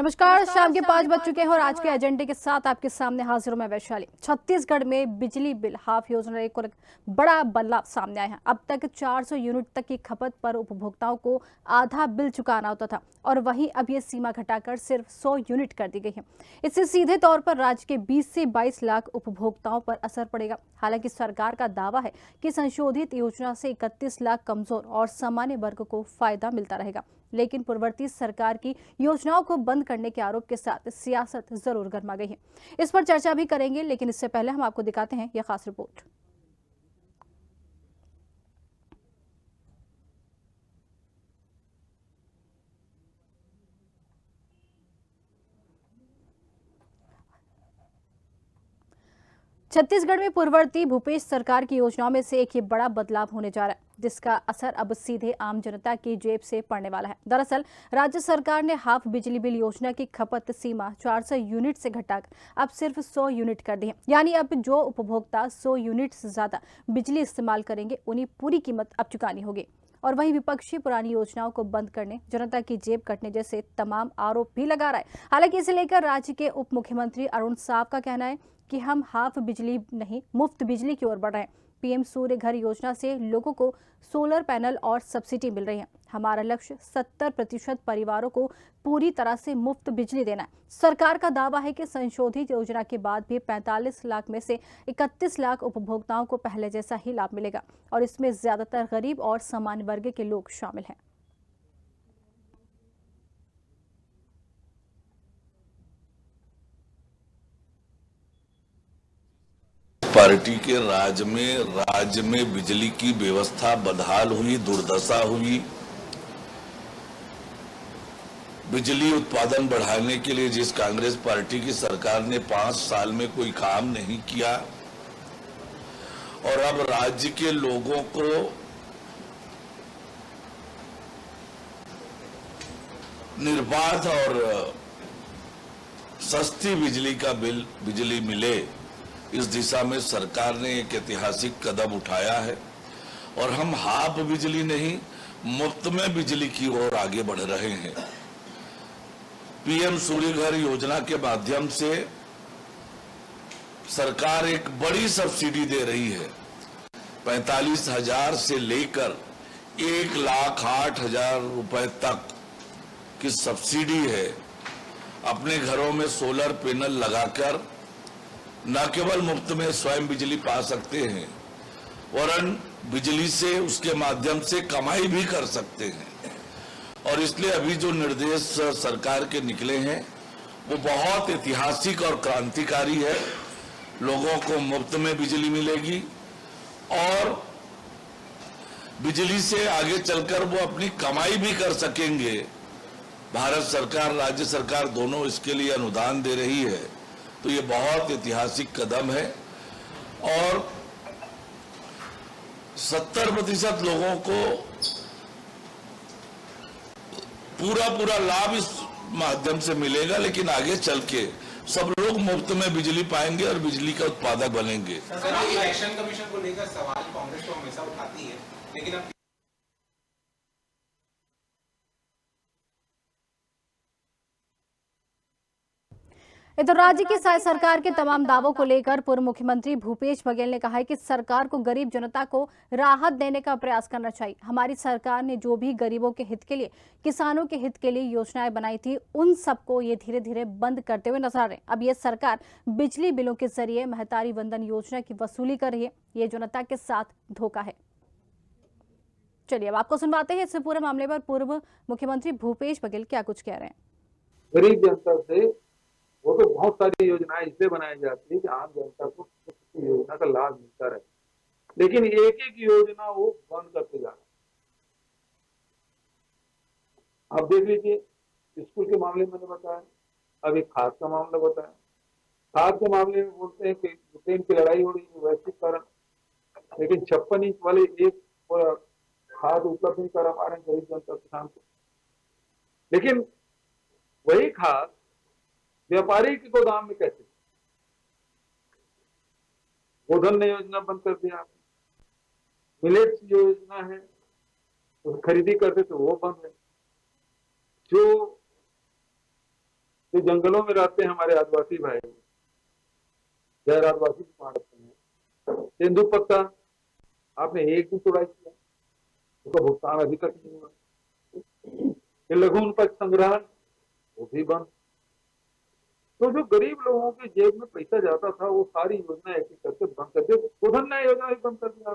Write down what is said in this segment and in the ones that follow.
नमस्कार, शाम के 5 बज चुके हैं और आज के एजेंडे के साथ आपके सामने हाजिर हूं मैं वैशाली। छत्तीसगढ़ में बिजली बिल हाफ योजना एक और बड़ा बदलाव सामने आया है। अब तक 400 यूनिट तक की खपत पर उपभोक्ताओं को आधा बिल चुकाना होता था और वहीं अब ये सीमा घटाकर सिर्फ 100 यूनिट कर दी गई है। इससे सीधे तौर पर राज्य के 20 से 22 लाख उपभोक्ताओं पर असर पड़ेगा। हालांकि सरकार का दावा है कि संशोधित योजना से 31 लाख कमजोर और सामान्य वर्ग को फायदा मिलता रहेगा, लेकिन पूर्ववर्ती सरकार की योजनाओं को बंद करने के आरोप के साथ सियासत जरूर गर्मा गई है। इस पर चर्चा भी करेंगे, लेकिन इससे पहले हम आपको दिखाते हैं यह खास रिपोर्ट। छत्तीसगढ़ में पूर्ववर्ती भूपेश सरकार की योजनाओं में से एक ये बड़ा बदलाव होने जा रहा है, जिसका असर अब सीधे आम जनता की जेब से पड़ने वाला है। दरअसल राज्य सरकार ने हाफ बिजली बिल योजना की खपत सीमा 400 यूनिट से घटाकर अब सिर्फ 100 यूनिट कर दी है। यानी अब जो उपभोक्ता 100 यूनिट से ज्यादा बिजली इस्तेमाल करेंगे उन्हें पूरी कीमत अब चुकानी होगी। और वहीं विपक्षी पुरानी योजनाओं को बंद करने, जनता की जेब कटने जैसे तमाम आरोप भी लगा रहा है। हालांकि इसे लेकर राज्य के उप मुख्यमंत्री अरुण साव का कहना है कि हम हाफ बिजली नहीं, मुफ्त बिजली की ओर बढ़ रहे हैं। पीएम सूर्य घर योजना से लोगों को सोलर पैनल और सब्सिडी मिल रही है। हमारा लक्ष्य 70% परिवारों को पूरी तरह से मुफ्त बिजली देना है। सरकार का दावा है कि संशोधित योजना के बाद भी 45 लाख में से 31 लाख उपभोक्ताओं को पहले जैसा ही लाभ मिलेगा और इसमें ज्यादातर गरीब और सामान्य वर्ग के लोग शामिल हैं। पार्टी के राज्य में बिजली की व्यवस्था बदहाल हुई, दुर्दशा हुई। बिजली उत्पादन बढ़ाने के लिए जिस कांग्रेस पार्टी की सरकार ने 5 साल में कोई काम नहीं किया और अब राज्य के लोगों को निर्बाध और सस्ती बिजली मिले, इस दिशा में सरकार ने एक ऐतिहासिक कदम उठाया है और हम हाफ बिजली नहीं, मुफ्त में बिजली की ओर आगे बढ़ रहे हैं। पीएम सूर्य घर योजना के माध्यम से सरकार एक बड़ी सब्सिडी दे रही है। 45,000 से लेकर 1,08,000 रुपए तक की सब्सिडी है। अपने घरों में सोलर पैनल लगाकर न केवल मुफ्त में स्वयं बिजली पा सकते हैं, वरन बिजली से उसके माध्यम से कमाई भी कर सकते हैं। और इसलिए अभी जो निर्देश सरकार के निकले हैं वो बहुत ऐतिहासिक और क्रांतिकारी है। लोगों को मुफ्त में बिजली मिलेगी और बिजली से आगे चलकर वो अपनी कमाई भी कर सकेंगे। भारत सरकार, राज्य सरकार दोनों इसके लिए अनुदान दे रही है, तो ये बहुत ऐतिहासिक कदम है और 70% लोगों को पूरा लाभ इस माध्यम से मिलेगा, लेकिन आगे चल के सब लोग मुफ्त में बिजली पाएंगे और बिजली का उत्पादक बनेंगे। सर, इलेक्शन कमीशन को लेकर सवाल कांग्रेस तो हमेशा उठाती है, लेकिन अब इधर राज्य की सरकार के तमाम दावों को लेकर पूर्व मुख्यमंत्री भूपेश बघेल ने कहा है कि सरकार को गरीब जनता को राहत देने का प्रयास करना चाहिए। हमारी सरकार ने जो भी गरीबों के हित के लिए, किसानों के हित के लिए योजनाएं बनाई थी, उन सबको ये धीरे धीरे बंद करते हुए नजर आ रहे हैं। अब ये सरकार बिजली बिलों के जरिए महतारी वंदन योजना की वसूली कर रही है। ये जनता के साथ धोखा है। चलिए अब आपको सुनवाते हैं इस पूरे मामले पर पूर्व मुख्यमंत्री भूपेश बघेल क्या कुछ कह रहे हैं। गरीब जनता से वो तो बहुत सारी योजनाएं इसलिए बनाई जाती है कि आम जनता को योजना का लाभ मिलता रहे, लेकिन एक एक योजना वो बंद करते जा रहे हैं। आप देख लीजिए, स्कूल के मामले में मैंने बताया, अब एक खाद का मामला बताया। खाद के मामले में बोलते हैं कि यूक्रेन की लड़ाई हो रही है, वैश्विक कारण, लेकिन 56 इंच वाले एक खाद उपलब्ध नहीं करा पा रहे गरीब जनता किसान को। लेकिन वही खाद व्यापारी के गोदाम में कैसे? गोधन योजना बंद कर दिया आपने। मिलेट्स योजना है, तो खरीदी करते तो वो बंद है। जो जो जंगलों में रहते हैं हमारे आदिवासी भाई, गैर आदिवासी रखते हैं, तेंदुपत्ता आपने एक दिन तोड़ाई किया, उसका भुगतान अभी तक नहीं हुआ। ये लघु उपज संग्रहण वो भी बंद। तो जो गरीब लोगों के जेब में पैसा जाता था वो सारी योजना एक एक करके बंद कर दी। गोधन न्याय योजना भी बंद कर दिया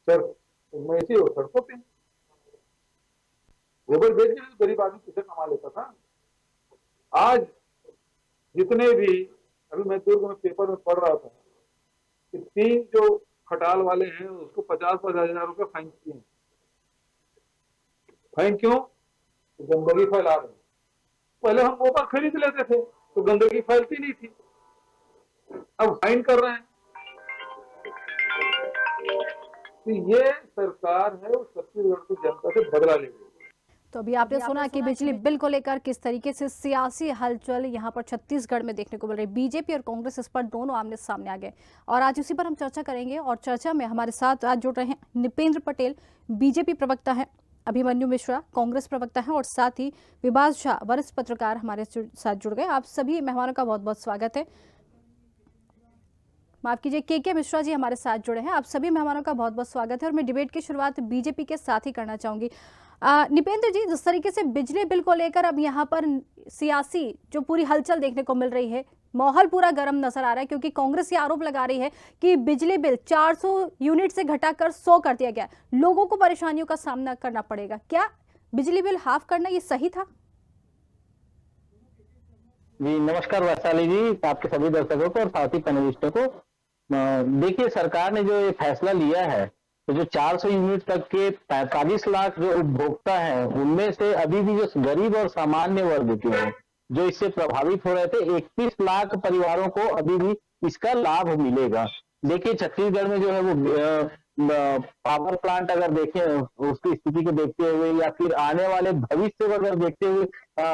सर। उसमें ऐसी हो सड़कों पे गोबर बेच के गरीब आदमी किसे कमा लेता था। आज जितने भी, अभी मैं दुर्ग में पेपर में पढ़ रहा था कि 3 जो खटाल वाले हैं उसको 50-50 हजार रुपये फाइन किए हैं। फाइन क्यों? तो गंदगी फैला रहे हैं। पहले हम गोबर खरीद लेते थे तो गंदगी फैलती नहीं थी, अब फाइन कर रहे हैं। तो ये सरकार है वो छत्तीसगढ़ की जनता से बदला ले रही है। तो अभी आपने सुना कि बिजली बिल को लेकर किस तरीके से सियासी हलचल यहां पर छत्तीसगढ़ में देखने को मिल रही। बीजेपी और कांग्रेस इस पर दोनों आमने सामने आ गए और आज इसी पर हम चर्चा करेंगे। और चर्चा में हमारे साथ आज जुड़ रहे हैं निपेंद्र पटेल, बीजेपी प्रवक्ता है, अभिमन्यु मिश्रा कांग्रेस प्रवक्ता है और साथ ही विभास झा वरिष्ठ पत्रकार हमारे साथ जुड़ गए। आप सभी मेहमानों का बहुत बहुत स्वागत है। माफ कीजिए, के मिश्रा जी हमारे साथ जुड़े हैं। आप सभी मेहमानों का बहुत बहुत स्वागत है और मैं डिबेट की शुरुआत बीजेपी के साथ ही करना चाहूंगी। निपेंद्र जी, जिस तरीके से बिजली बिल को लेकर अब यहाँ पर सियासी जो पूरी हलचल देखने को मिल रही है, माहौल पूरा गर्म नजर आ रहा है क्योंकि कांग्रेस ये आरोप लगा रही है कि बिजली बिल 400 यूनिट से घटाकर 100 कर दिया गया, लोगों को परेशानियों का सामना करना पड़ेगा। क्या बिजली बिल हाफ करना ये सही था? जी नमस्कार वैशाली जी, आपके सभी दर्शकों को और साथी पैनलिस्टों को। देखिए, सरकार ने जो ये फैसला लिया है तो जो 400 यूनिट तक के 45 लाख जो उपभोक्ता हैं उनमें से अभी भी जो गरीब और सामान्य वर्ग के हैं जो इससे प्रभावित हो रहे थे, 31 लाख परिवारों को अभी भी इसका लाभ मिलेगा। देखिए, छत्तीसगढ़ में जो है वो पावर प्लांट अगर देखें उसकी स्थिति को देखते हुए या फिर आने वाले भविष्य को अगर देखते हुए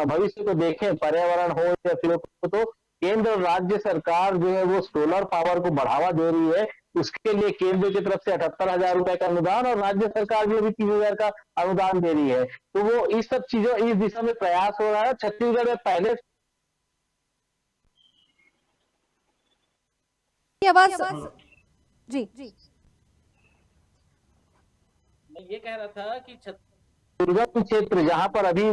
भविष्य को देखें, पर्यावरण हो या फिर तो केंद्र और राज्य सरकार जो है वो सोलर पावर को बढ़ावा दे रही है। उसके लिए केंद्र की तरफ से 78,000 रुपए का अनुदान और राज्य सरकार भी 30,000 का अनुदान दे रही है। तो वो इस सब चीजों इस दिशा में प्रयास हो रहा है। छत्तीसगढ़ में पहले आवाज जी मैं ये कह रहा था कि दुर्गम क्षेत्र जहां पर अभी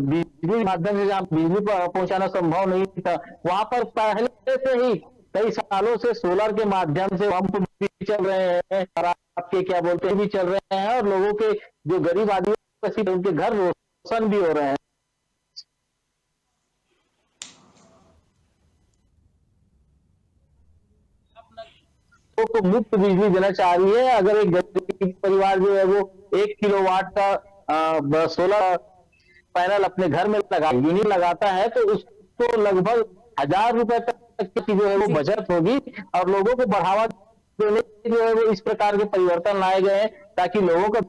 बिजली माध्यम से जहां बिजली पहुंचाना संभव नहीं था, वहां पर पहले से ही कई सालों से सोलर के माध्यम से पंप भी चल रहे हैं और आपके क्या बोलते हैं भी चल रहे हैं और लोगों के जो गरीब आदिवासी उनके घर रोशन भी हो रहे हैं। को मुफ्त बिजली देना चाह रही है। अगर एक गरीब परिवार जो है वो 1 किलोवाट का सोलर पैनल अपने घर में यूनिट लगाता है तो उसको लगभग 1,000 रुपए तक की जो है वो बचत होगी और लोगों को बढ़ावा देने जो है वो इस प्रकार के परिवर्तन लाए गए हैं ताकि लोगों का।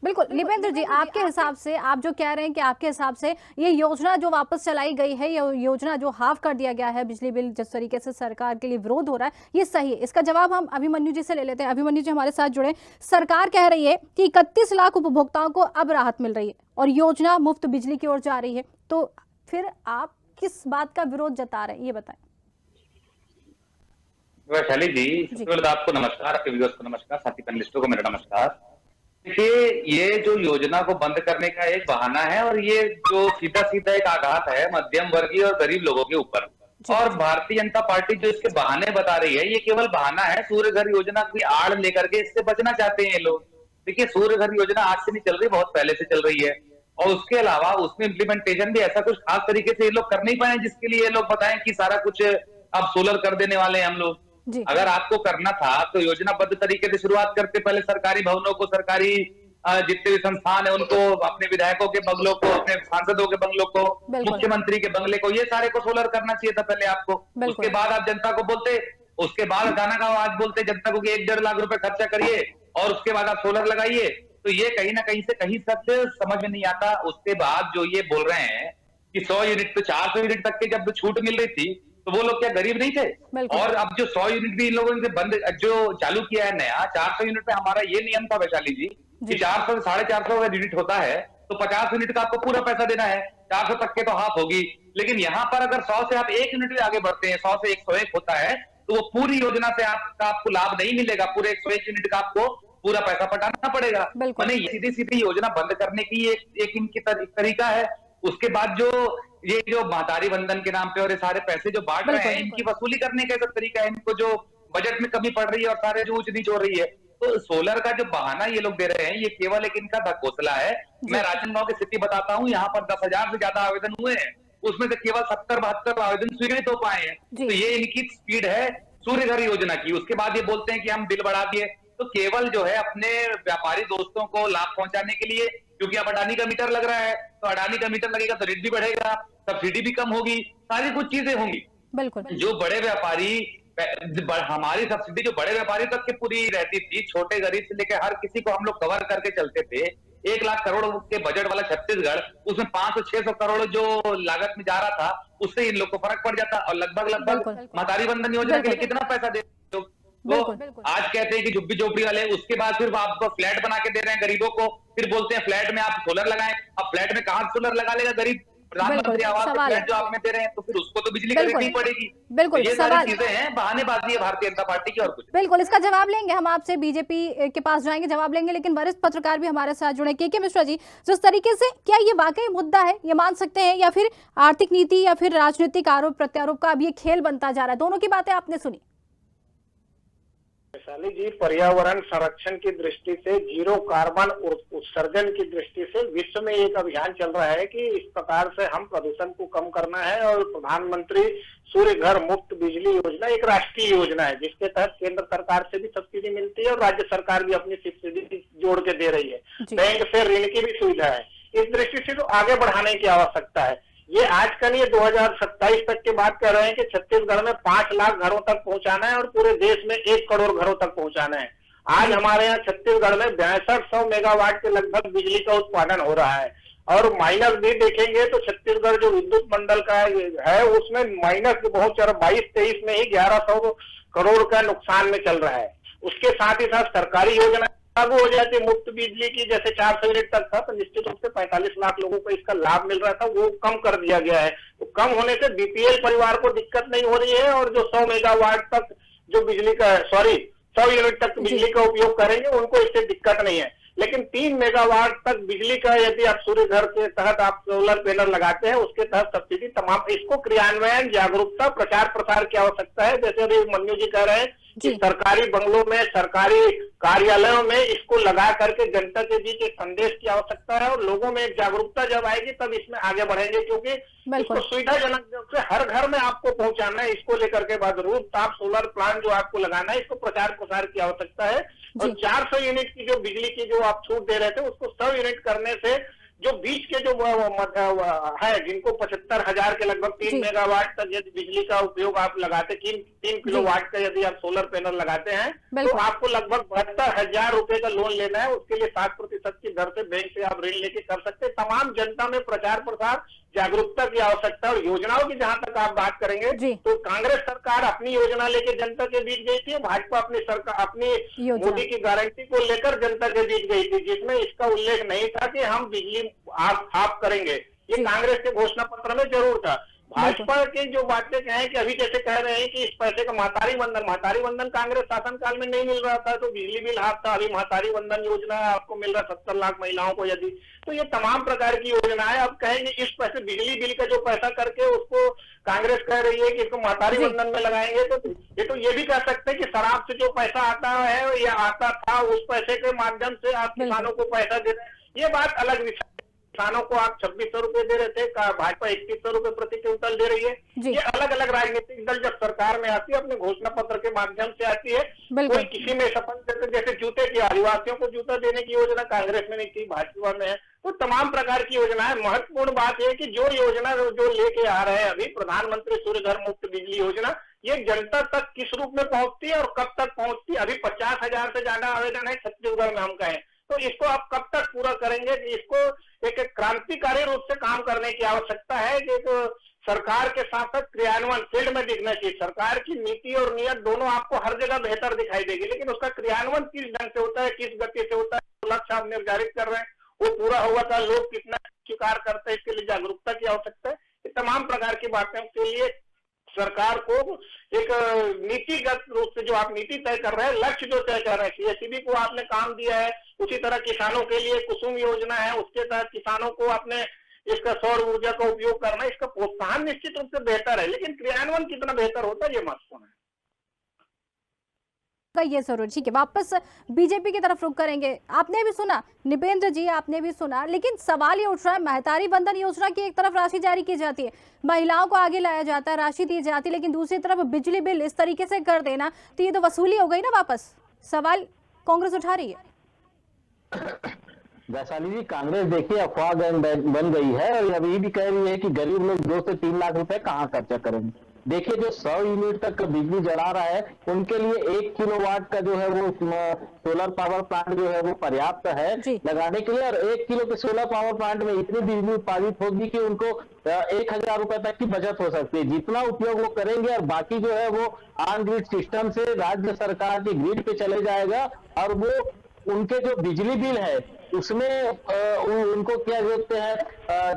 बिल्कुल निपेंद्र जी, आपके हिसाब से आप जो कह रहे हैं कि आपके हिसाब से ये योजना जो वापस चलाई गई है, ये योजना जो हाफ कर दिया गया है बिजली बिल, जिस तरीके से सरकार के लिए विरोध हो रहा है, ये सही है? इसका जवाब हम अभिमन्यु जी से ले लेते हैं। अभिमन्यु जी हमारे साथ जुड़े। सरकार कह रही है कि 31 लाख उपभोक्ताओं को अब राहत मिल रही है और योजना मुफ्त बिजली की ओर जा रही है, तो फिर आप किस बात का विरोध जता रहे हैं, ये बताएं। वैशाली जी, आपको नमस्कार, आपके व्यूअर्स को नमस्कार, साथी पैनलिस्टों को मेरा नमस्कार। देखिए, ये जो योजना को बंद करने का एक बहाना है और ये जो सीधा सीधा एक आघात है मध्यम वर्गीय और गरीब लोगों के ऊपर। और भारतीय जनता पार्टी जो इसके बहाने बता रही है, ये केवल बहाना है। सूर्य घर योजना की आड़ लेकर के इससे बचना चाहते हैं ये लोग। देखिए, सूर्य घर योजना आज से नहीं चल रही, बहुत पहले से चल रही है और उसके अलावा उसमें इम्प्लीमेंटेशन भी ऐसा कुछ खास तरीके से ये लोग कर नहीं पाए जिसके लिए ये लोग बताएं कि सारा कुछ अब सोलर कर देने वाले हैं हम लोग। अगर आपको करना था तो योजनाबद्ध तरीके से शुरुआत करते, पहले सरकारी भवनों को, सरकारी जितने भी संस्थान है उनको, अपने विधायकों के बंगलों को, अपने सांसदों के बंगलों को, मुख्यमंत्री के बंगले को, ये सारे को सोलर करना चाहिए था पहले आपको। उसके बाद आप जनता को बोलते, उसके बाद गाना गाओ आज बोलते जनता को कि 1-1.5 लाख रुपए खर्चा करिए और उसके बाद आप सोलर लगाइए। तो ये कहीं ना कहीं से कहीं सत्य समझ में नहीं आता। उसके बाद जो ये बोल रहे हैं कि 100 यूनिट तो 400 यूनिट तक के जब छूट मिल रही थी तो वो लोग क्या गरीब नहीं थे? और अब जो 100 यूनिट भी इन लोगों ने बंद जो चालू किया है नया 400 यूनिट पे, हमारा ये नियम था वैशाली जी कि 400 से 450 यूनिट होता है तो 50 यूनिट का आपको पूरा पैसा देना है, 400 तक के तो हाफ होगी। लेकिन यहाँ पर अगर 100 से आप 1 यूनिट भी आगे बढ़ते हैं, 100 से 101 होता है, तो वो पूरी योजना से आपको लाभ नहीं मिलेगा, पूरे 101 यूनिट का आपको पूरा पैसा पटाना पड़ेगा। बिल्कुल। माने सीधी सीधी योजना बंद करने की एक इनकी तरीका है। उसके बाद जो महतारी वंदन के नाम पे और ये सारे पैसे जो बांट रहे हैं, इनकी वसूली करने का एक तरीका है। इनको जो बजट में कमी पड़ रही है और सारे जो ऊंच नीच हो रही है, तो सोलर का जो बहाना ये लोग दे रहे हैं, ये केवल एक इनका ढकोसला है। मैं राजनांदगांव की स्थिति बताता हूँ, यहाँ पर 10,000 से ज्यादा आवेदन हुए हैं, उसमें से केवल 70-72 आवेदन स्वीकृत हो पाए हैं। तो ये इनकी स्पीड है सूर्य घर योजना की। उसके बाद ये बोलते हैं कि हम बिल बढ़ा दिए, तो केवल जो है अपने व्यापारी दोस्तों को लाभ पहुंचाने के लिए, क्योंकि अब अडानी का मीटर लग रहा है, तो अडानी का मीटर लगेगा तो रेट भी बढ़ेगा, सब्सिडी भी कम होगी, सारी कुछ चीजें होंगी। बिल्कुल। जो बड़े व्यापारी, हमारी सब्सिडी जो बड़े व्यापारी तक की पूरी रहती थी, छोटे गरीब से लेकर हर किसी को हम लोग कवर करके चलते थे। 1 लाख करोड़ के बजट वाला छत्तीसगढ़, उसमें 500-600 करोड़ जो लागत में जा रहा था, उससे इन लोग को फर्क पड़ जाता। और लगभग महतारी वंदन योजना के लिए कितना पैसा दे तो आज कहते हैं कि झुग्गी झोपड़ी वाले, उसके बाद फिर आपको फ्लैट बना के दे रहे हैं गरीबों को, फिर बोलते हैं फ्लैट में आप सोलर लगाएं। अब फ्लैट में कहां सोलर लगा लेगा गरीब? प्रधानमंत्री आवास फ्लैट जो आप में दे रहे हैं, तो फिर उसको तो बिजली खरीदनी पड़ेगी। बिल्कुल, ये सारी चीजें हैं, बहानेबाजी है भारतीय जनता पार्टी की और कुछ। बिल्कुल, इसका जवाब लेंगे हम आपसे, बीजेपी के पास जाएंगे, जवाब लेंगे, लेकिन वरिष्ठ पत्रकार भी हमारे साथ जुड़े। के मिश्रा जी, जिस तरीके से, क्या ये वाकई मुद्दा है, ये मान सकते हैं, या फिर आर्थिक नीति या फिर राजनीतिक आरोप प्रत्यारोप का अब ये खेल बनता जा रहा है? दोनों की बातें आपने सुनी। वैशाली जी, पर्यावरण संरक्षण की दृष्टि से, जीरो कार्बन उत्सर्जन की दृष्टि से विश्व में एक अभियान चल रहा है कि इस प्रकार से हम प्रदूषण को कम करना है। और प्रधानमंत्री सूर्य घर मुफ्त बिजली योजना एक राष्ट्रीय योजना है, जिसके तहत केंद्र सरकार से भी सब्सिडी मिलती है और राज्य सरकार भी अपनी सब्सिडी जोड़ के दे रही है। बैंक से ऋण की भी सुविधा है। इस दृष्टि से तो आगे बढ़ाने की आवश्यकता है। ये आजकल ये 2027 तक की बात कर रहे हैं कि छत्तीसगढ़ में 5 लाख घरों तक पहुंचाना है और पूरे देश में 1 करोड़ घरों तक पहुंचाना है। आज हमारे यहाँ छत्तीसगढ़ में 6200 मेगावाट के लगभग बिजली का उत्पादन हो रहा है। और माइनस भी देखेंगे तो छत्तीसगढ़ जो विद्युत मंडल का है, उसमें माइनस बहुत सारा 22-23 में ही 1100 करोड़ का नुकसान में चल रहा है। उसके साथ ही साथ सरकारी योजना लागू हो जाती है मुफ्त बिजली की, जैसे 400 यूनिट तक था, तो निश्चित रूप से 45 लाख लोगों को इसका लाभ मिल रहा था, वो कम कर दिया गया है। तो कम होने से बीपीएल परिवार को दिक्कत नहीं हो रही है, और जो 100 मेगावाट तक जो बिजली का 100 यूनिट तक बिजली का उपयोग करेंगे, उनको इससे दिक्कत नहीं है। लेकिन 3 मेगावाट तक बिजली का यदि आप सूर्य घर के तहत आप सोलर पैनल लगाते हैं, उसके तहत सब्सिडी तमाम, इसको क्रियान्वयन, जागरूकता, प्रचार प्रसार की आवश्यकता है। जैसे अभी मन्नू जी कह रहे हैं कि सरकारी बंगलों में, सरकारी कार्यालयों में इसको लगा करके जनता के बीच एक संदेश की आवश्यकता है, और लोगों में एक जागरूकता जब आएगी तब इसमें आगे बढ़ेंगे, क्योंकि इसको सुविधाजनक रूप से हर घर में आपको पहुंचाना है। इसको लेकर के बाद रूफटॉप सोलर प्लांट जो आपको लगाना है, इसको प्रचार प्रसार की आवश्यकता है। और 400 यूनिट की जो बिजली की जो आप छूट दे रहे थे, उसको 100 यूनिट करने से जो बीच के जो है, जिनको 75,000 के लगभग 3 मेगावाट तक यदि बिजली का उपयोग आप लगाते, 3 किलोवाट का यदि आप सोलर पैनल लगाते हैं, तो आपको लगभग 72,000 रुपए का लोन लेना है। उसके लिए 7% की दर से बैंक से आप ऋण लेके कर सकते हैं। तमाम जनता में प्रचार प्रसार, जागरूकता की आवश्यकता है। और योजनाओं की जहां तक आप बात करेंगे, तो कांग्रेस सरकार अपनी योजना लेके जनता के बीच गई थी, भाजपा अपनी सरकार अपनी मोदी की गारंटी को लेकर जनता के बीच गई थी, जिसमें इसका उल्लेख नहीं था कि हम बिजली आप करेंगे। ये कांग्रेस के घोषणा पत्र में जरूर था। भाजपा की जो बातें कहें कि अभी जैसे कह रहे हैं कि इस पैसे का महतारी वंदन कांग्रेस शासनकाल में नहीं मिल रहा था, तो बिजली बिल हाफ था। अभी महतारी वंदन योजना आपको मिल रहा 70 लाख महिलाओं को यदि, तो ये तमाम प्रकार की योजना है। अब कहेंगे इस पैसे बिजली बिल का जो पैसा करके उसको कांग्रेस कह रही है कि इसको महतारी वंदन में लगाएंगे, तो ये भी कह सकते हैं कि शराब से जो पैसा आता है या आता था, उस पैसे के माध्यम से आप किसानों को पैसा दे रहे हैं। ये बात अलग विषय। किसानों को आप 2600 रुपए दे रहे थे, भाजपा 2100 रुपए प्रति क्विंटल दे रही है। ये अलग अलग राजनीतिक दल जब सरकार में आती है, अपने घोषणा पत्र के माध्यम से आती है। कोई किसी में शपथ देते, जैसे जूते की, आदिवासियों को जूता देने की योजना कांग्रेस में नहीं थी, भाजपा में है। तो तमाम प्रकार की योजना है। महत्वपूर्ण बात यह कि जो योजना जो लेके आ रहे हैं अभी प्रधानमंत्री सूर्य घर मुफ्त बिजली योजना, ये जनता तक किस रूप में पहुंचती है और कब तक पहुंचती है? अभी 50,000 से ज्यादा आवेदन है छत्तीसगढ़ में, हम कहें तो इसको आप कब तक पूरा करेंगे? इसको एक क्रांतिकारी रूप से काम करने की आवश्यकता है कि सरकार के साथ साथ क्रियान्वयन फील्ड में दिखना चाहिए। सरकार की नीति और नियत दोनों आपको हर जगह बेहतर दिखाई देगी, लेकिन उसका क्रियान्वयन किस ढंग से होता है, किस गति से होता है, लक्ष्य आप निर्धारित कर रहे हैं, वो पूरा हुआ था, लोग कितना स्वीकार करते हैं, इसके लिए जागरूकता की आवश्यकता है। ये तमाम प्रकार की बातों के लिए सरकार को एक नीतिगत रूप से जो आप नीति तय कर रहे हैं, लक्ष्य जो तय कर रहे हैं, सीएससीबी को आपने काम दिया है, उसी तरह किसानों के लिए कुसुम योजना है, उसके तहत किसानों को आपने इसका सौर ऊर्जा का उपयोग करना है, इसका प्रोत्साहन निश्चित रूप से बेहतर है, लेकिन क्रियान्वयन कितना बेहतर होता है ये महत्वपूर्ण है। ये जरूर। ठीक है, वापस बीजेपी की तरफ रुख करेंगे। आपने भी सुना निपेंद्र जी, आपने भी सुना, लेकिन सवाल ये उठ रहा है, महतारी बंधन योजना की एक तरफ राशि जारी की जाती है, महिलाओं को आगे लाया जाता है, राशि दी जाती है, लेकिन दूसरी तरफ बिजली बिल इस तरीके से कर देना, तो ये तो वसूली हो गई ना। वापस सवाल कांग्रेस उठा रही है। वैशाली जी, कांग्रेस देखिए अफवाह बन गई है और अभी भी कह रही है कि गरीब लोग 2 से 3 लाख रुपए कहाँ खर्चा करेंगे। देखिए, जो 100 यूनिट तक बिजली जला रहा है उनके लिए 1 किलोवाट का जो है वो सोलर पावर प्लांट जो है वो पर्याप्त है लगाने के लिए, और 1 किलो के सोलर पावर प्लांट में इतनी बिजली उत्पादित होगी कि उनको 1000 रुपए तक की बचत हो सकती है। जितना उपयोग वो करेंगे और बाकी जो है वो ऑन ग्रिड सिस्टम से राज्य सरकार की ग्रिड पे चले जाएगा, और वो उनके जो बिजली बिल है उसमें उनको क्या बोलते हैं,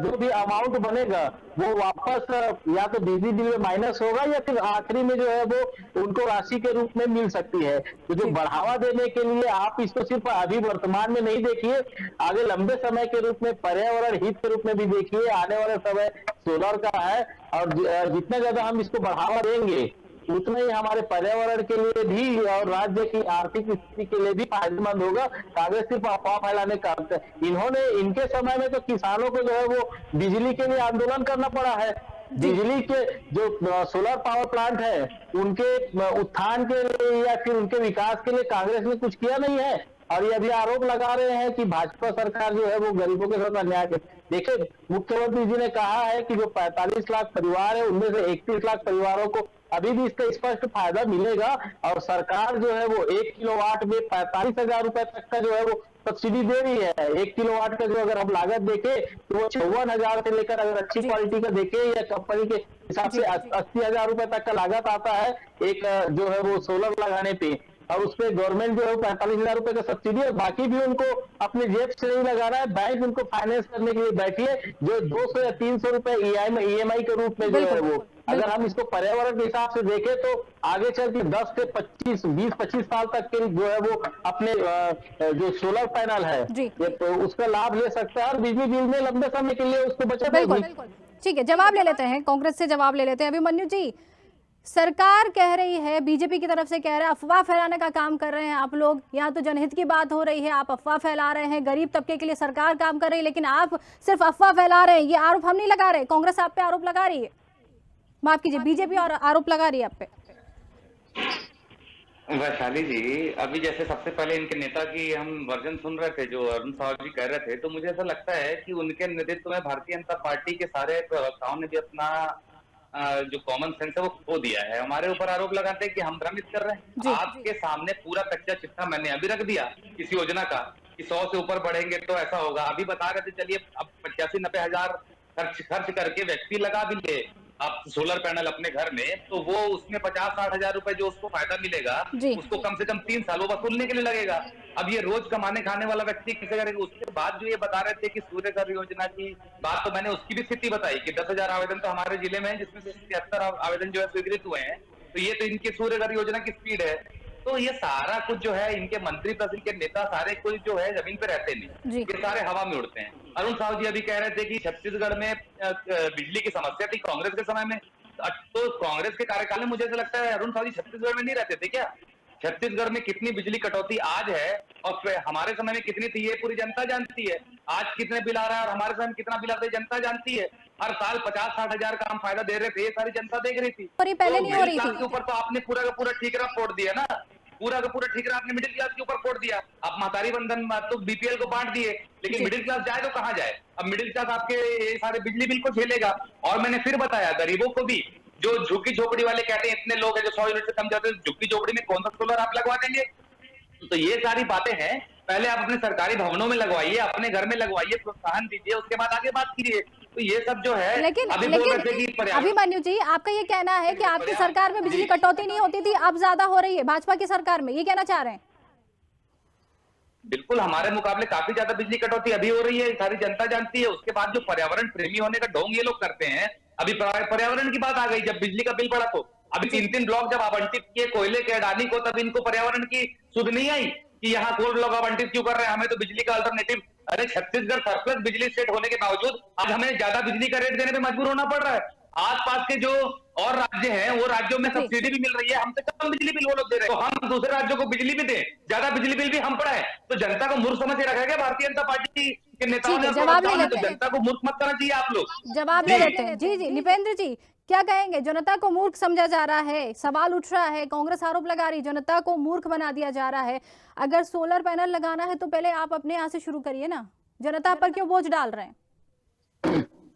जो भी अमाउंट बनेगा वो वापस या तो बिजली बिल में माइनस होगा या फिर आखिरी में जो है वो उनको राशि के रूप में मिल सकती है। तो जो बढ़ावा देने के लिए आप इसको सिर्फ अभी वर्तमान में नहीं देखिए, आगे लंबे समय के रूप में पर्यावरण हित के रूप में भी देखिए। आने वाला समय सोलर का है और जितना ज्यादा हम इसको बढ़ावा देंगे उतना ही हमारे पर्यावरण के लिए भी और राज्य की आर्थिक स्थिति के लिए भी फायदेमंद होगा। कांग्रेस सिर्फ अफवाह फैलाने का इनके समय में तो किसानों को जो है वो बिजली के लिए आंदोलन करना पड़ा है। बिजली के जो सोलर पावर प्लांट है उनके उत्थान के लिए या फिर उनके विकास के लिए कांग्रेस ने कुछ किया नहीं है, और ये अभी आरोप लगा रहे हैं कि भाजपा सरकार जो है वो गरीबों के साथ अन्याय कर। देखिए, मुख्यमंत्री जी ने कहा है कि जो 45 लाख परिवार है उनमें से 31 लाख परिवारों को अभी भी इसका स्पष्ट फायदा मिलेगा, और सरकार जो है वो 1 किलोवाट में 45,000 रुपए तक का जो है वो सब्सिडी दे रही है। 1 किलोवाट का जो अगर हम लागत देखें तो वो 54,000 से लेकर अगर अच्छी क्वालिटी का देखें या कंपनी के हिसाब से 80,000 रुपए तक का लागत आता है एक जो है वो सोलर लगाने पे, और उसपे गवर्नमेंट जो है 45,000 रुपए का सब्सिडी है। बाकी भी उनको अपने जेब से नहीं लगा रहा है, बैंक उनको फाइनेंस करने के लिए बैठी है, जो 200 या 300 रुपए EMI के रूप में जो है वो। अगर हम इसको पर्यावरण के हिसाब से देखें तो आगे चल के 10 से 20-25 साल तक के जो है वो अपने जो सोलर पैनल है तो उसका लाभ ले सकता है, और बिजली बिल में लंबे समय के लिए उसको बचत होगी। बिल्कुल। ठीक है, जवाब ले लेते हैं, कांग्रेस से जवाब ले लेते हैं। अभिमन्यु जी, सरकार कह रही है, बीजेपी की तरफ से कह रहा है, अफवाह फैलाने का काम कर रहे हैं आप लोग। यहाँ तो जनहित की बात हो रही है, आप अफवाह फैला रहे हैं, गरीब तबके के लिए सरकार काम कर रही है, लेकिन आप सिर्फ अफवाह फैला रहे हैं। ये आरोप हम नहीं लगा रहे, कांग्रेस आप पे आरोप लगा रही है, माफ कीजिए बीजेपी और आरोप लगा रही है आप पे। वैशाली जी, अभी जैसे सबसे पहले इनके नेता की हम वर्जन सुन रहे थे जो अरुण साहब जी कह रहे थे, तो मुझे ऐसा लगता है कि उनके नेतृत्व में भारतीय जनता पार्टी के सारे प्रवक्ताओं ने भी अपना जो कॉमन सेंस है वो खो दिया है। हमारे ऊपर आरोप लगाते हैं कि हम भ्रमित कर रहे हैं। आपके सामने पूरा कच्चा चिट्ठा मैंने अभी रख दिया इस योजना का कि 100 से ऊपर बढ़ेंगे तो ऐसा होगा। अभी बता रहे थे, चलिए अब 85-90 हजार खर्च करके व्यक्ति लगा भी ले आप सोलर पैनल अपने घर में, तो वो उसमें 50-60 हजार रुपए जो उसको फायदा मिलेगा उसको कम से कम 3 साल वो वसूलने के लिए लगेगा। अब ये रोज कमाने खाने वाला व्यक्ति कैसे करेगा? उसके बाद जो ये बता रहे थे कि सूर्य घर योजना की बात, तो मैंने उसकी भी स्थिति बताई कि 10,000 आवेदन तो हमारे जिले में है, जिसमें से 73 आवेदन जो है स्वीकृत हुए हैं। तो ये तो इनके सूर्य घर योजना की स्पीड है। तो ये सारा कुछ जो है इनके मंत्री परिषद के नेता सारे कोई जो है जमीन पे रहते नहीं, ये सारे हवा में उड़ते हैं। अरुण साहु जी अभी कह रहे थे कि छत्तीसगढ़ में बिजली की समस्या थी कांग्रेस के समय में, तो कांग्रेस के कार्यकाल में मुझे ऐसा लगता है अरुण साहु जी छत्तीसगढ़ में नहीं रहते थे क्या? छत्तीसगढ़ में कितनी बिजली कटौती आज है और हमारे समय में कितनी थी ये पूरी जनता जानती है। आज कितने बिल आ रहा है और हमारे समय में कितना बिल आता है जनता जानती है। हर साल 50-60 हजार का हम फायदा दे रहे थे, ये सारी जनता देख रही थी। और ये पहले नहीं हो रही थी। के ऊपर तो आपने पूरा का पूरा ठीकरा फोड़ दिया ना, पूरा का पूरा ठीकरा आपने मिडिल क्लास के ऊपर फोड़ दिया। आप महतारी बंधन तो बीपीएल को बांट दिए, लेकिन मिडिल क्लास जाए तो कहाँ जाए? अब मिडिल क्लास आपके ये सारे बिजली बिल को झेलेगा। और मैंने फिर बताया गरीबों को भी, जो झुग्गी झोपड़ी वाले कहते हैं इतने लोग हैं जो 100 यूनिट से कम जाते हैं, झुग्गी झोपड़ी में कौन सा सोलर आप लगवा देंगे? तो ये सारी बातें हैं, पहले आप अपने सरकारी भवनों में लगवाइए, अपने घर में लगवाइए, प्रोत्साहन दीजिए, उसके बाद आगे बात कीजिए। तो ये सब जो है लेकिन अभिमन्यु जी, आपका ये कहना है कि आपकी सरकार में बिजली कटौती नहीं होती थी, अब ज्यादा हो रही है भाजपा की सरकार में, ये कहना चाह रहे हैं? बिल्कुल हमारे मुकाबले काफी ज्यादा बिजली कटौती अभी हो रही है, सारी जनता जानती है। उसके बाद जो पर्यावरण प्रेमी होने का ढोंग ये लोग करते हैं, अभी पर्यावरण की बात आ गई, जब बिजली का बिल बढ़ा तो अभी 3-3 ब्लॉक जब आवंटित किए कोयले के अडानी को, तब इनको पर्यावरण की सुध नहीं आई कि यहाँ कोल ब्लॉक आवंटित क्यों कर रहे हैं, हमें तो बिजली का अल्टरनेटिव। अरे छत्तीसगढ़ सरप्लस बिजली स्टेट होने के बावजूद आज हमें ज्यादा बिजली का रेट देने में मजबूर होना पड़ रहा है। आसपास के जो और राज्य हैं, वो राज्यों में सब्सिडी भी मिल रही है, हमसे कम बिजली बिल वो लोग दे रहे हैं, तो हम दूसरे राज्यों को बिजली भी दें, ज्यादा बिजली बिल भी हम पड़ाए, तो जनता को मूर्ख समझ के रखा गया भारतीय जनता पार्टी के नेताओं ने। जवाब ले लेते तो हैं। जनता को मूर्ख मत करना चाहिए आप लोग। जवाब ले लेते हैं। जी जी निपेंद्र जी, क्या कहेंगे? जनता को मूर्ख समझा जा रहा है, सवाल उठ रहा है, कांग्रेस आरोप लगा रही, जनता को मूर्ख बना दिया जा रहा है। अगर सोलर पैनल लगाना है तो पहले आप अपने यहाँ से शुरू करिए ना, जनता पर क्यों बोझ डाल रहे हैं?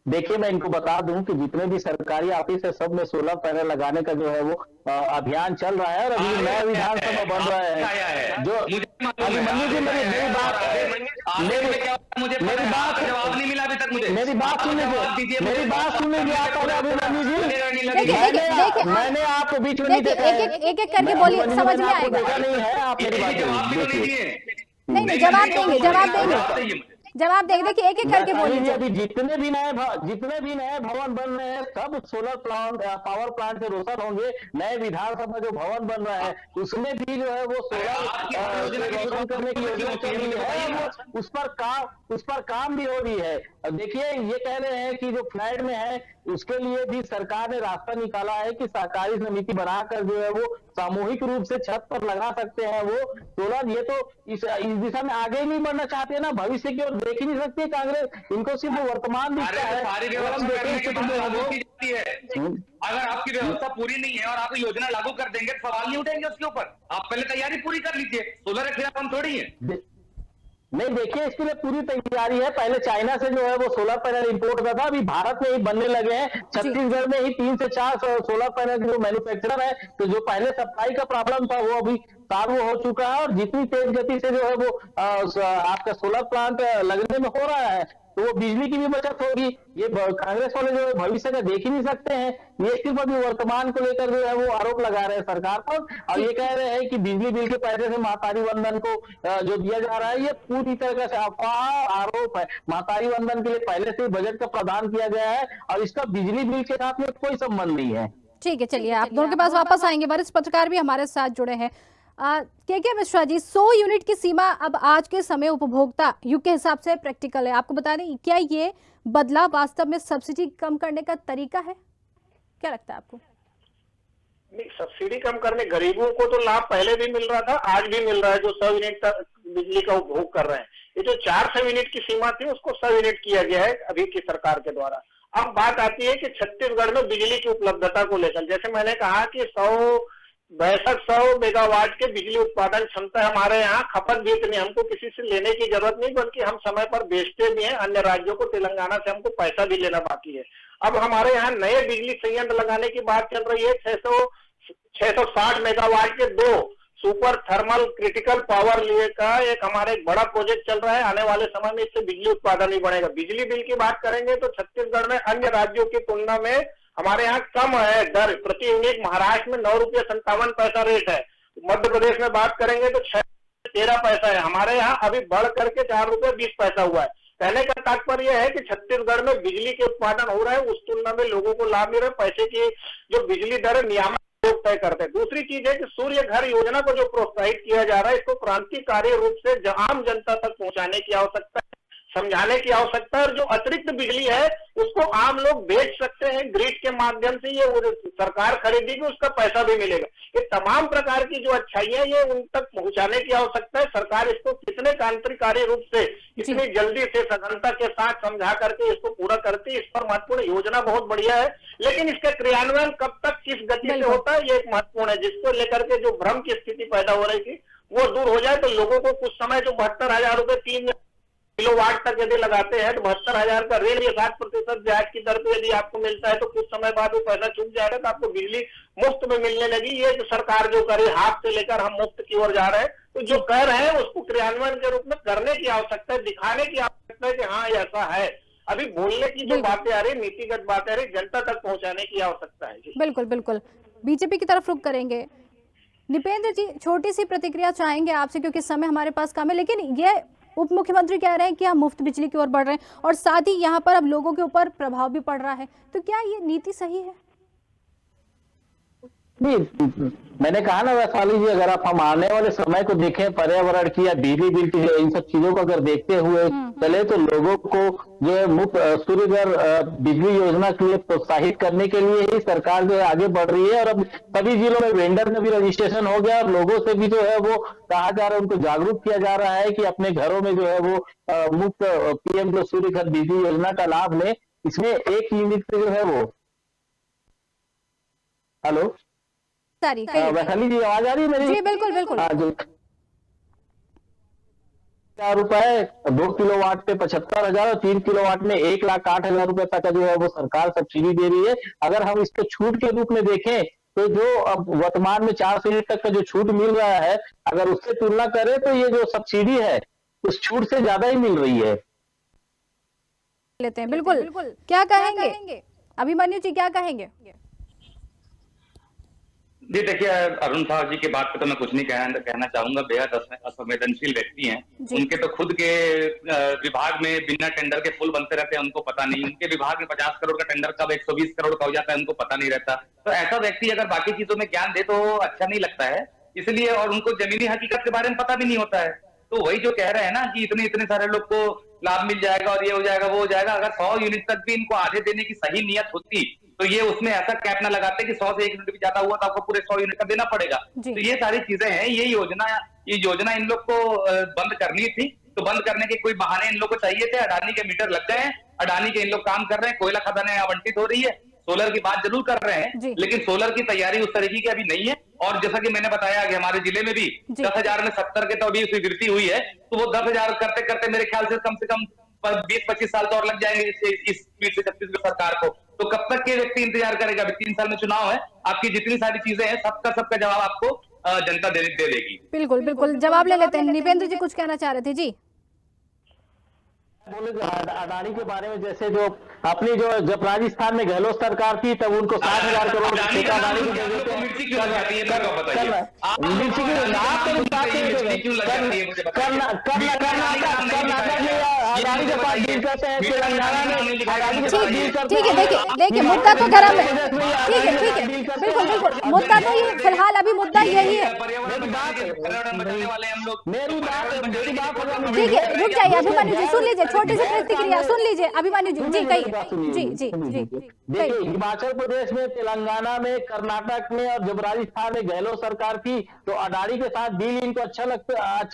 देखिए, मैं इनको बता दूं कि जितने भी सरकारी ऑफिस है सब में सोलर पैनल लगाने का जो है वो अभियान चल रहा है, और अभी नया विधानसभा बन रहा है जो अभी मन्नू जी मेरी बात जवाब नहीं मिला अभी तक मुझे। मेरी बात सुन लीजिए, मेरी बात सुन लीजिए आप अभिमन्यु जी। मैंने आपको बीच में नहीं देखा, एक एक करके बोलिए, समझ में आएगा। देखा नहीं है, आप मेरी बात नहीं, जवाब देंगे, जवाब देंगे। देखिए एक एक करके बोलिए। अभी जितने भी नए भवन बन रहे हैं सब सोलर प्लांट पावर प्लांट से रोशन होंगे। नए विधानसभा जो भवन बन रहा है उसमें भी जो है वो सोलर रोशन करने की योजना चल रही है, उस पर काम भी हो रही है। देखिए, ये कह रहे हैं कि जो फ्लैट में है उसके लिए भी सरकार ने रास्ता निकाला है कि सहकारी समिति बनाकर जो है वो सामूहिक रूप से छत पर लगा सकते हैं वो सोलर। ये तो इस दिशा में आगे ही नहीं बढ़ना चाहते ना, भविष्य की ओर देख ही नहीं सकती कांग्रेस, इनको सिर्फ वर्तमान दिखता है। अगर आपकी व्यवस्था पूरी नहीं है और आप योजना लागू कर देंगे तो सवाल नहीं उठेंगे उसके ऊपर। आप पहले तैयारी पूरी कर लीजिए, सोलर के खिलाफ हम थोड़ी है। नहीं, देखिए इसके लिए पूरी तैयारी है। पहले चाइना से जो है वो सोलर पैनल इंपोर्ट होता था, अभी भारत में ही बनने लगे हैं। छत्तीसगढ़ में ही 3 से 4 सोलर पैनल जो मैन्युफैक्चरर है, तो जो पहले सप्लाई का प्रॉब्लम था वो अभी चालू हो चुका है, और जितनी तेज गति से जो है वो आपका सोलर प्लांट लगने में हो रहा है तो वो बिजली की भी बचत होगी। ये कांग्रेस वाले जो भविष्य का देख ही नहीं सकते हैं, ये सिर्फ अभी वर्तमान को लेकर जो है वो आरोप लगा रहे हैं सरकार पर, और ये कह रहे हैं कि बिजली बिल के पैसे से महतारी वंदन को जो दिया जा रहा है ये पूरी तरह से अफवाह आरोप है। महतारी वंदन के लिए पहले से बजट का प्रावधान किया गया है और इसका बिजली बिल के साथ में कोई संबंध नहीं है। ठीक है, चलिए आप दोनों के पास वापस आएंगे। वरिष्ठ पत्रकार भी हमारे साथ जुड़े हैं। के मिश्रा जी, 100 यूनिट की सीमा अब आज के समय उपभोक्ता युग के हिसाब से प्रैक्टिकल है। आपको बता दें, क्या ये बदलाव वास्तव में सब्सिडी कम करने का तरीका है? क्या लगता है आपको? नहीं, सब्सिडी कम करने, गरीबों को तो लाभ पहले भी मिल रहा था, आज भी मिल रहा है, जो 100 यूनिट तक बिजली का उपभोग कर रहे हैं। ये जो 400 यूनिट की सीमा थी उसको 100 यूनिट किया गया है अभी की सरकार के द्वारा। अब बात आती है कि छत्तीसगढ़ में बिजली की उपलब्धता को लेकर, जैसे मैंने कहा कि 100 मेगावाट के बिजली उत्पादन क्षमता हमारे यहाँ, खपत भी इतनी, हमको किसी से लेने की जरूरत नहीं, बल्कि हम समय पर बेचते भी हैं अन्य राज्यों को। तेलंगाना से हमको पैसा भी लेना बाकी है। अब हमारे यहाँ नए बिजली संयंत्र लगाने की बात चल रही है। 660 मेगावाट के 2 सुपर थर्मल क्रिटिकल पावर लिए का एक हमारा एक बड़ा प्रोजेक्ट चल रहा है। आने वाले समय में इससे बिजली उत्पादन भी बढ़ेगा। बिजली बिल की बात करेंगे तो छत्तीसगढ़ में अन्य राज्यों की तुलना में हमारे यहाँ कम है दर प्रति यूनिट। महाराष्ट्र में 9.57 रेट है। मध्य प्रदेश में बात करेंगे तो 13 पैसा है। हमारे यहाँ अभी बढ़ करके 4.20 हुआ है। कहने का तात्पर्य यह है कि छत्तीसगढ़ में बिजली के उत्पादन हो रहा है, उस तुलना में लोगों को लाभ मिल रहा है। पैसे की जो बिजली दर नियामक लोग तय करते हैं। दूसरी चीज है कि सूर्य घर योजना को जो प्रोत्साहित किया जा रहा है, इसको क्रांतिकारी रूप से आम जनता तक पहुंचाने की आवश्यकता है, समझाने की आवश्यकता है। और जो अतिरिक्त बिजली है उसको आम लोग बेच सकते हैं ग्रिड के माध्यम से, ये सरकार खरीदेगी, उसका पैसा भी मिलेगा। ये तमाम प्रकार की जो अच्छाइयां ये उन तक पहुंचाने की आवश्यकता है। सरकार इसको कितने क्रांतिकारी रूप से इतनी जल्दी से सघनता के साथ समझा करके इसको पूरा करती है, इस पर महत्वपूर्ण योजना बहुत बढ़िया है। लेकिन इसका क्रियान्वयन कब तक किस गति से होता है ये एक महत्वपूर्ण है, जिसको लेकर के जो भ्रम की स्थिति पैदा हो रही थी वो दूर हो जाए। तो लोगों को कुछ समय जो 72,000 रुपए 3 किलोवाट तक यदि लगाते हैं तो 72,000 का ऋण या 7% ब्याज की दर पे यदि आपको मिलता है तो कुछ समय बाद वो पैसा चूक जाएगा तो आपको बिजली मुफ्त में मिलने लगी। ये जो सरकार जो करे हाथ से लेकर हम मुफ्त की ओर जा रहे हैं, तो जो कह रहे हैं उसको क्रियान्वयन के रूप में करने की आवश्यकता है, दिखाने की आवश्यकता है कि हाँ ऐसा है। अभी बोलने की जो बातें आ रही, नीतिगत बातें आ रही, जनता तक पहुंचाने की आवश्यकता है। बिल्कुल बिल्कुल। बीजेपी की तरफ रुख करेंगे। निपेंद्र जी, छोटी सी प्रतिक्रिया चाहेंगे आपसे क्योंकि समय हमारे पास कम है, लेकिन ये उप मुख्यमंत्री कह रहे हैं कि हम मुफ्त बिजली की ओर बढ़ रहे हैं और साथ ही यहाँ पर अब लोगों के ऊपर प्रभाव भी पड़ रहा है, तो क्या ये नीति सही है? नहीं, मैंने कहा ना वैशाली जी, अगर आप हम आने वाले समय को देखें, पर्यावरण की या बिजली बिल की, इन सब चीजों को अगर देखते हुए चले तो लोगों को जो है मुफ्त सूर्य घर बिजली योजना के लिए प्रोत्साहित करने के लिए ही सरकार जो है आगे बढ़ रही है। और अब सभी जिलों में वेंडर में भी रजिस्ट्रेशन हो गया और लोगों से भी जो है वो कहा जा रहा है, उनको जागरूक किया जा रहा है कि अपने घरों में जो है वो मुफ्त पीएम जो सूर्य घर बिजली योजना का लाभ लें। इसमें 1 यूनिट से जो है वो, हेलो वैशाली जी, आवाज आ रही है मेरी? जी बिल्कुल बिल्कुल। हाँ जी, ₹1,000 2 किलोवाट पे 75,000 और 3 किलोवाट में 1,08,000 रुपए तक का जो है वो सरकार सब्सिडी दे रही है। अगर हम इसको छूट के रूप में देखें तो जो अब वर्तमान में 400 यूनिट तक का जो छूट मिल रहा है, अगर उससे तुलना करें तो ये जो सब्सिडी है उस छूट से ज्यादा ही मिल रही है। लेते हैं बिल्कुल। क्या कहेंगे अभिमन्यु जी, क्या कहेंगे? जी देखिए, अरुण साहब जी की बात पे तो मैं कुछ नहीं कहना चाहूंगा। बेहद असंवेदनशील व्यक्ति हैं। उनके तो खुद के विभाग में बिना टेंडर के पुल बनते रहते हैं, उनको पता नहीं। उनके विभाग में 50 करोड़ का टेंडर कब 120 करोड़ का हो जाता है, उनको पता नहीं रहता। तो ऐसा व्यक्ति अगर बाकी चीजों में ज्ञान दे तो अच्छा नहीं लगता है। इसलिए, और उनको जमीनी हकीकत के बारे में पता भी नहीं होता है। तो वही जो कह रहे हैं ना कि इतने सारे लोग को लाभ मिल जाएगा और ये हो जाएगा वो हो जाएगा, अगर 100 यूनिट तक भी इनको आधे देने की सही नियत होती तो ये उसमें ऐसा कैप ना लगाते कि 100 से 1 यूनिट भी ज्यादा हुआ तो आपको पूरे 100 यूनिट का देना पड़ेगा। तो ये सारी चीजें हैं। ये योजना इन लोग को बंद करनी थी, तो बंद करने के कोई बहाने इन लोग को चाहिए थे। अडानी के मीटर लग गए हैं, अडानी के इन लोग काम कर रहे हैं, कोयला खदानें आवंटित हो रही है, सोलर की बात जरूर कर रहे हैं, लेकिन सोलर की तैयारी उस तरीके की अभी नहीं है। और जैसा कि मैंने बताया कि हमारे जिले में भी 10,000 में 70 के तो अभी स्वीकृति हुई है, तो वो 10,000 करते करते मेरे ख्याल से कम 20-25 साल तो और लग जाएंगे इस स्पीड से छत्तीसगढ़ सरकार को। तो कब तक के व्यक्ति इंतजार करेगा? अभी 3 साल में चुनाव है, आपकी जितनी सारी चीजें हैं सबका जवाब आपको जनता दे देगी। बिल्कुल जवाब ले लेते हैं। निपेंद्र जी कुछ कहना चाह रहे थे जी। बोले अडानी के बारे में, जैसे जो अपनी जो जब राजस्थान में गहलोत सरकार थी तब उनको 60,000 करोड़ मिर्ची अडानी के पास डील करते हैं, तेलंगाना में ठीक है। देखिए मुद्दा तो गर्म है। ठीक है बिल्कुल मुद्दा तो ये फिलहाल अभी मुद्दा यही है। मेरी बात ठीक है, रुक जाइए अभिमन्यु जी, सुन लीजिए, छोटी सी प्रतिक्रिया सुन लीजिए अभिमन्यु जी। जी कहिए। जी देखिए, हिमाचल प्रदेश में, तेलंगाना में, कर्नाटक में और जब राजस्थान में गहलोत सरकार थी तो अडानी के साथ डील इनको अच्छा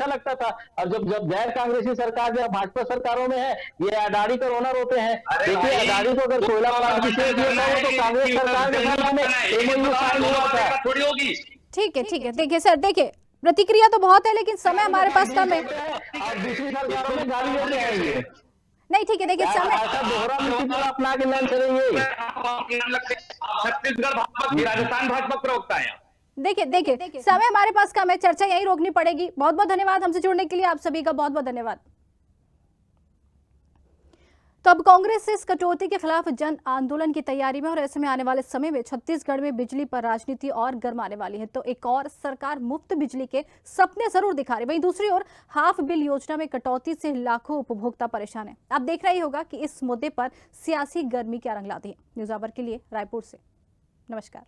लगता था। और जब गैर कांग्रेसी सरकार जब भाजपा सरकारों में है, ये अडानी का रोना रोते हैं। देखिए, अडानी को अगर कोयला प्लांट की शेयर दिया था तो कांग्रेस सरकार के साथ में MOU साइन हुआ था। थोड़ी होगी। ठीक है। देखिए सर, देखिए प्रतिक्रिया तो बहुत है लेकिन समय हमारे पास कम है। दूसरी सरकारों में गाली लेते आएंगे। नहीं ठीक है, देखिए समय अपना के नाम चलेंगे। छत्तीसगढ़ भाजपा, राजस्थान भाजपा प्रवक्ता है। देखिए समय हमारे पास कम है, चर्चा यहीं रोकनी पड़ेगी। बहुत बहुत धन्यवाद हमसे जुड़ने के लिए, आप सभी का बहुत बहुत धन्यवाद। तो अब कांग्रेस इस कटौती के खिलाफ जन आंदोलन की तैयारी में, और ऐसे में आने वाले समय में छत्तीसगढ़ में बिजली पर राजनीति और गर्माने वाली है। तो एक और सरकार मुफ्त बिजली के सपने जरूर दिखा रही, वहीं दूसरी ओर हाफ बिल योजना में कटौती से लाखों उपभोक्ता परेशान है। अब देखना ही होगा कि इस मुद्दे पर सियासी गर्मी क्या रंग लाती है। न्यूज़ आवर के लिए रायपुर से नमस्कार।